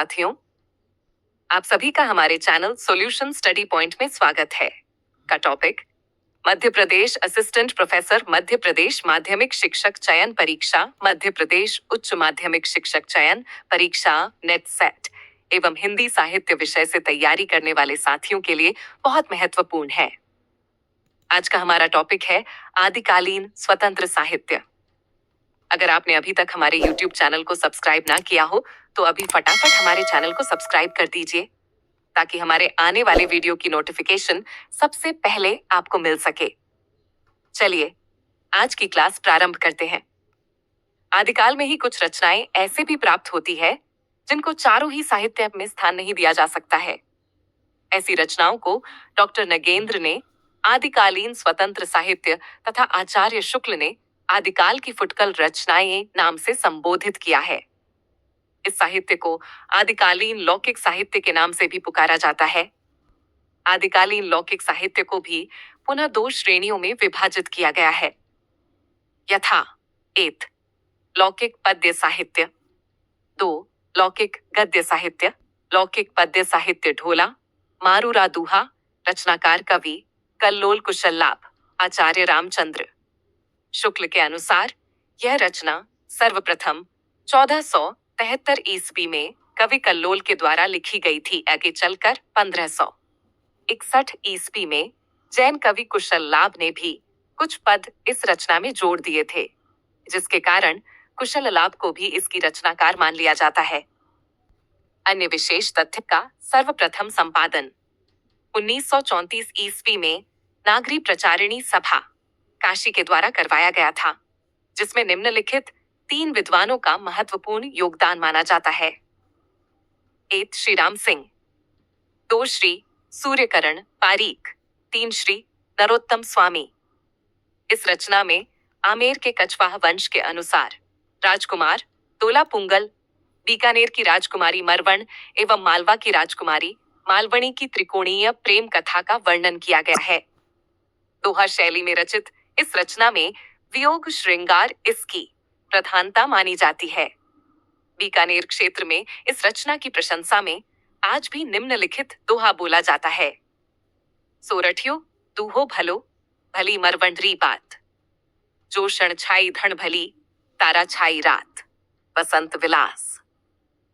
साथियों, आप सभी का हमारे चैनल सॉल्यूशन स्टडी पॉइंट में स्वागत है। का topic Madhya Pradesh assistant professor Madhya Pradesh माध्यमिक शिक्षक चयन परीक्षा मध्य प्रदेश उच्च माध्यमिक शिक्षक चयन परीक्षा नेट सेट एवं हिंदी साहित्य विषय से तैयारी करने वाले साथियों के लिए बहुत महत्वपूर्ण है। आज का हमारा टॉपिक है आदिकालीन स्वतंत्र साहित्य। अगर आपने अभी तक हमारे YouTube चैनल को सब्सक्राइब ना किया हो तो अभी फटाफट हमारे चैनल को सब्सक्राइब कर दीजिए ताकि हमारे आने वाले वीडियो की नोटिफिकेशन सबसे पहले आपको मिल सके। चलिए आज की क्लास प्रारंभ करते हैं। आदिकाल में ही कुछ रचनाएं ऐसे भी प्राप्त होती है जिनको चारों ही साहित्य में स्थान नहीं दिया जा सकता है। ऐसी रचनाओं को डॉक्टर नगेंद्र ने आदिकालीन स्वतंत्र साहित्य तथा आचार्य शुक्ल ने आदिकाल की फुटकल रचनाएं नाम से संबोधित किया है। इस साहित्य को आदिकालीन लौकिक साहित्य के नाम से भी पुकारा जाता है। आदिकालीन लौकिक साहित्य को भी पुनः दो श्रेणियों में विभाजित किया गया है, यथा एक लौकिक पद्य साहित्य, दो लौकिक गद्य साहित्य। लौकिक पद्य साहित्य ढोला, मारूरा दूहा, रचनाकार कवि कल्लोल कुशललाभ, आचार्य रामचंद्र। शुक्ल के अनुसार यह रचना सर्वप्रथम 1473 ईस्वी में कवि कल्लोल के द्वारा लिखी गई थी। आगे चलकर 1561 ईस्वी में जैन कवि कुशललाभ ने भी कुछ पद इस रचना में जोड़ दिए थे, जिसके कारण कुशललाभ को भी इसकी रचनाकार मान लिया जाता है। अन्य विशेष तथ्य का सर्वप्रथम संपादन 1934 ईस्वी में नागरी प्रचारिणी सभा काशी के द्वारा करवाया गया था, जिसमें निम्नलिखित 3 विद्वानों का महत्वपूर्ण योगदान माना जाता है। 1 श्री राम सिंह, 2 श्री सूर्यकरण पारीक, 3 श्री नरोत्तम स्वामी। इस रचना में आमेर के कछवाह वंश के अनुसार राजकुमार तोला पुंगल, बीकानेर की राजकुमारी मरवण एवं मालवा की राजकुमारी मालवणी की त्रिकोणीय प्रेम कथा का वर्णन किया गया है। दोहा शैली में रचित इस रचना में वियोग श्रृंगार इसकी प्रधानता मानी जाती है। बीकानेर क्षेत्र में इस रचना की प्रशंसा में आज भी निम्नलिखित दोहा बोला जाता है। सोरठियो दूहो भलो, भली मरवंडरी बात, जो क्षण छाई धन भली, तारा छाई रात, बसंत विलास।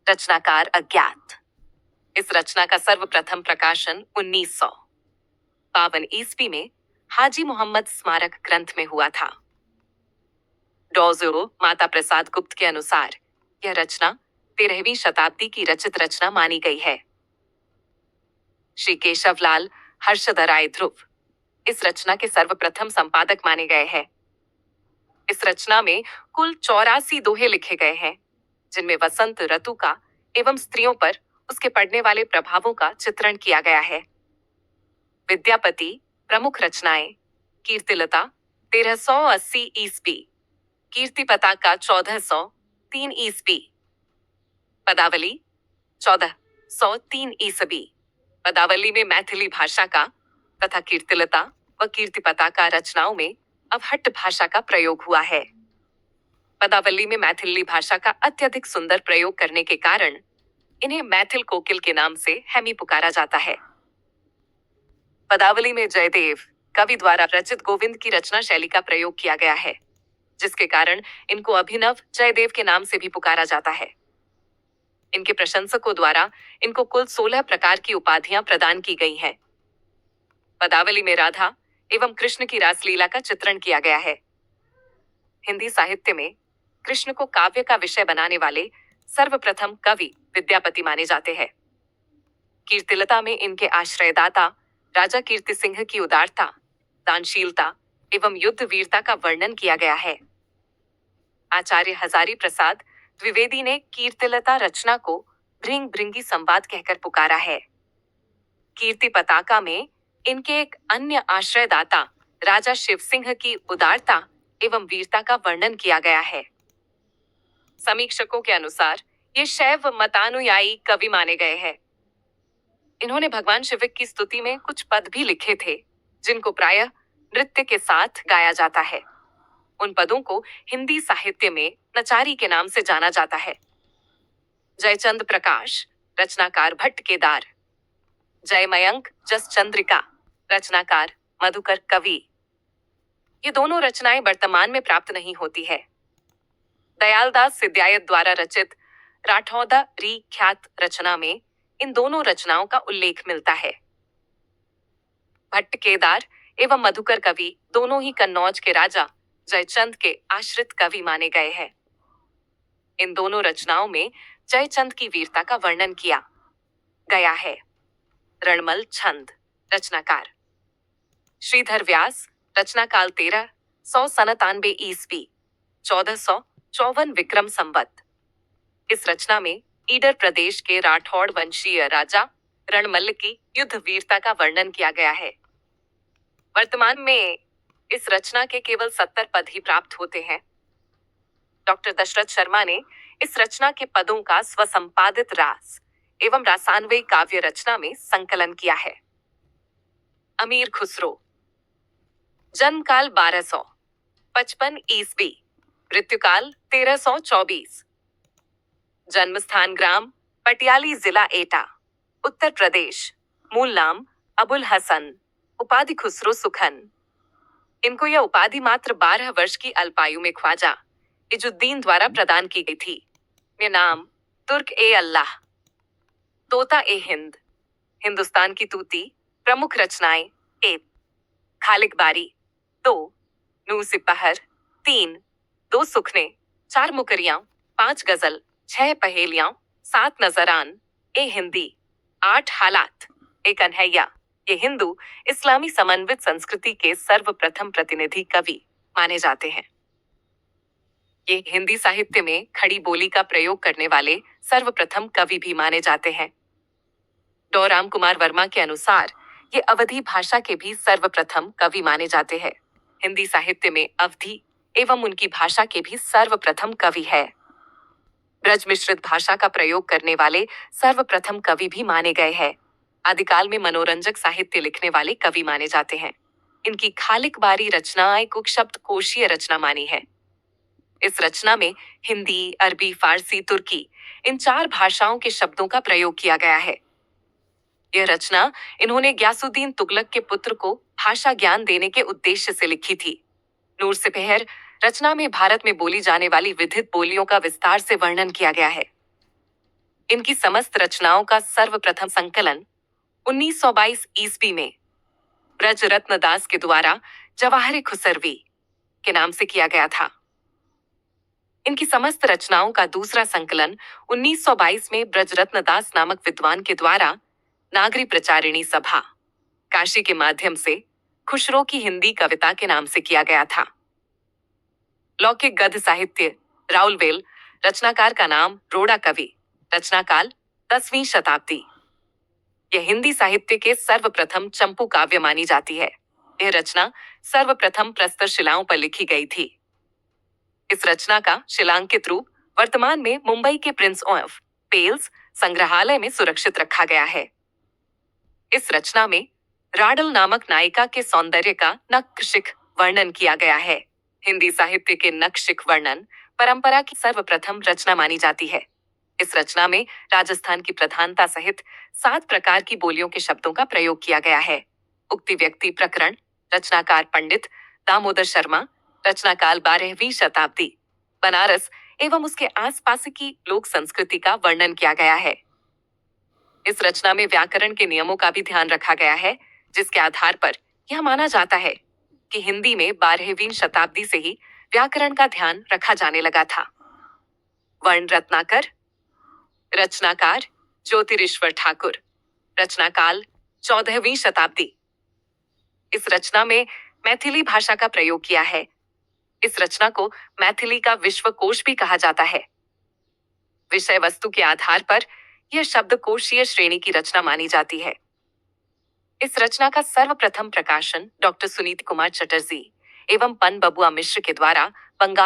रचनाकार अज्ञात। इस रचना का सर्वप्रथम प्रकाशन 1952 ईस्वी में हाजी मोहम्मद स्मारक ग्रंथ में हुआ था। डॉजरो माता प्रसाद गुप्त के अनुसार यह रचना 13वीं शताब्दी की रचित रचना मानी गई है। श्री केशवलाल हर्षदराय ध्रुव इस रचना के सर्वप्रथम संपादक माने गए हैं। इस रचना में कुल 84 दोहे लिखे गए हैं, जिनमें वसंत ऋतु का एवं स्त्रियों पर उसके पड़ने वाले प्रभावों का चित्रण किया गया है। विद्यापति प्रमुख रचनाएं कीर्तिलता 1380 ईस्वी, कीर्ति पताका 1403 ईस्वी, पदावली 1403 ईस्वी। पदावली में मैथिली भाषा का तथा कीर्तिलता व कीर्ति पताका रचनाओं में अवहट्ट भाषा का प्रयोग हुआ है। पदावली में मैथिली भाषा का अत्यधिक सुंदर प्रयोग करने के कारण इन्हें मैथिल कोकिल के नाम से हैमी पुकारा जाता है। पदावली में जयदेव कवि द्वारा रचित गोविंद की रचना शैली का प्रयोग किया गया है, जिसके कारण इनको अभिनव जयदेव के नाम से भी पुकारा जाता है। इनके प्रशंसकों द्वारा इनको कुल 16 प्रकार की उपाधियां प्रदान की गई हैं। पदावली में राधा एवं कृष्ण की रासलीला का चित्रण किया गया है। हिंदी साहित्य में कृष्ण को काव्य का विषय बनाने वाले सर्वप्रथम कवि विद्यापति माने जाते हैं। कीर्तिलता में इनके आश्रयदाता राजा कीर्ति सिंह की उदारता, दानशीलता एवं युद्ध वीरता का वर्णन किया गया है। आचार्य हजारी प्रसाद द्विवेदी ने कीर्तिलता रचना को भृंग भृंगी संवाद कहकर पुकारा है। कीर्ति पताका में इनके एक अन्य आश्रयदाता राजा शिव सिंह की उदारता एवं वीरता का वर्णन किया गया है। समीक्षकों के अनुसार ये शैव मतानुयायी कवि माने गए हैं। इन्होंने भगवान शिव की स्तुति में कुछ पद भी लिखे थे, जिनको प्रायः नृत्य के साथ गाया जाता है। उन पदों को हिंदी साहित्य में नचारी के नाम से जाना जाता है। जयचंद प्रकाश रचनाकार भट्ट केदार। जयमयंक जस चंद्रिका, रचनाकार मधुकर कवि। ये दोनों रचनाएं वर्तमान में प्राप्त नहीं होती है। दयालदास सिद्धायत द्वारा रचित राठौदा री ख्यात रचना में इन दोनों रचनाओं का उल्लेख मिलता है। भट्ट केदार एवं मधुकर कवि दोनों ही कन्नौज के राजा जयचंद के आश्रित कवि माने गए हैं। इन दोनों रचनाओं में जयचंद की वीरता का वर्णन किया गया है। रणमल छंद, रचनाकार श्रीधर व्यास, रचनाकाल 1397 ईस्वी 1454 विक्रम संवत। इस रचना में ईडर प्रदेश के राठौड़ वंशीय राजा रणमल की युद्ध वीरता का वर्णन किया गया है। वर्तमान में इस रचना के केवल 70 पद ही प्राप्त होते हैं। डॉक्टर दशरथ शर्मा ने इस रचना के पदों का स्वसंपादित रास एवं रासान्वयी काव्य रचना में संकलन किया है। अमीर खुसरो, जन्म काल 1255 ईस्वी, मृत्युकाल 1324। जन्म स्थान ग्राम पटियाली, जिला एटा, उत्तर प्रदेश। मूल नाम अबुल हसन, उपाधि खुसरो सुखन। इनको यह उपाधि मात्र 12 वर्ष की अल्पायु में ख्वाजा इजुद्दीन द्वारा प्रदान की गई थी। ये नाम तुर्क ए अल्लाह, तोता ए हिंद, हिंदुस्तान की तूती, प्रमुख रचनाएं 1 खालिक बारी, 2 नू सिपहर, 3 2 सुखने, 4 मुकरियां, 5 गजल, 6 पहेलियां, 7 नजरान ए हिंदी, 8 हालात ए कन्हैया। ये हिंदू इस्लामी समन्वित संस्कृति के सर्वप्रथम प्रतिनिधि कवि माने जाते हैं। ये हिंदी साहित्य में खड़ी बोली का प्रयोग करने वाले सर्वप्रथम कवि भी माने जाते हैं। डॉ राम कुमार वर्मा के अनुसार ये अवधी भाषा के भी सर्वप्रथम कवि माने जाते हैं। हिंदी साहित्य में अवधी एवं उनकी भाषा के भी सर्वप्रथम कवि है। ब्रज मिश्रित भाषा का प्रयोग करने वाले सर्वप्रथम कवि भी माने गए हैं। आदिकाल में मनोरंजक साहित्य लिखने वाले कवि माने जाते हैं। इनकी खालिक बारी रचना एक उपशब्द कोशीय रचना मानी है। इस रचना में हिंदी, अरबी, फारसी, तुर्की इन 4 भाषाओं के शब्दों का प्रयोग किया गया है। यह रचना इन्होंने ग्यासुद्दीन तुगलक के पुत्र को भाषा ज्ञान देने के उद्देश्य से लिखी थी। नूर सिपहर रचना में भारत में बोली जाने वाली विविध बोलियों का विस्तार से वर्णन किया गया है। इनकी समस्त रचनाओं का सर्वप्रथम संकलन 1922 ईस्वी में ब्रज रत्नदास के द्वारा जवाहर खुसरवी के नाम से किया गया था। इनकी समस्त रचनाओं का दूसरा संकलन 1922 में ब्रज रत्नदास नामक विद्वान के द्वारा नागरी प्रचारिणी सभा काशी के माध्यम से खुसरो की हिंदी कविता के नाम से किया गया था। लौकिक गद्य साहित्य राउलवेल, रचनाकार का नाम रोड़ा कवि, रचनाकाल 10वीं शताब्दी। यह हिंदी साहित्य के सर्वप्रथम चंपू काव्य मानी जाती है। यह रचना सर्वप्रथम प्रस्तर शिलाओं पर लिखी गई थी। इस रचना का शिलांकित रूप वर्तमान में मुंबई के प्रिंस ऑफ वेल्स संग्रहालय में सुरक्षित रखा गया है। इस रचना में राडल नामक नायिका के सौंदर्य का नक्शिख वर्णन किया गया है। हिंदी साहित्य के नक्शिख वर्णन परंपरा की सर्वप्रथम रचना मानी जाती है। इस रचना में राजस्थान की प्रधानता सहित 7 प्रकार की बोलियों के शब्दों का प्रयोग किया गया है। उक्ति व्यक्ति प्रकरण, रचनाकार पंडित दामोदर शर्मा, रचनाकाल 12वीं शताब्दी। बनारस एवं उसके आसपास की लोक संस्कृति का वर्णन किया गया है। इस रचना में व्याकरण के नियमों का भी ध्यान रखा गया है, जिसके आधार पर यह माना जाता है कि हिंदी में 12वीं शताब्दी से ही व्याकरण का ध्यान रखा जाने लगा था। वर्ण रत्नाकर, रचनाकार ज्योतिरीश्वर ठाकुर, रचनाकाल 14वीं शताब्दी। इस रचना में मैथिली भाषा का प्रयोग किया है। इस रचना को मैथिली का विश्वकोश भी कहा जाता है। विषय वस्तु के आधार पर यह शब्दकोशीय श्रेणी की रचना मानी जाती है। इस रचना का सर्वप्रथम प्रकाशन डॉक्टर सुनीत कुमार चटर्जी एवं पन बबुआ मिश्र के द्वारा बंगाल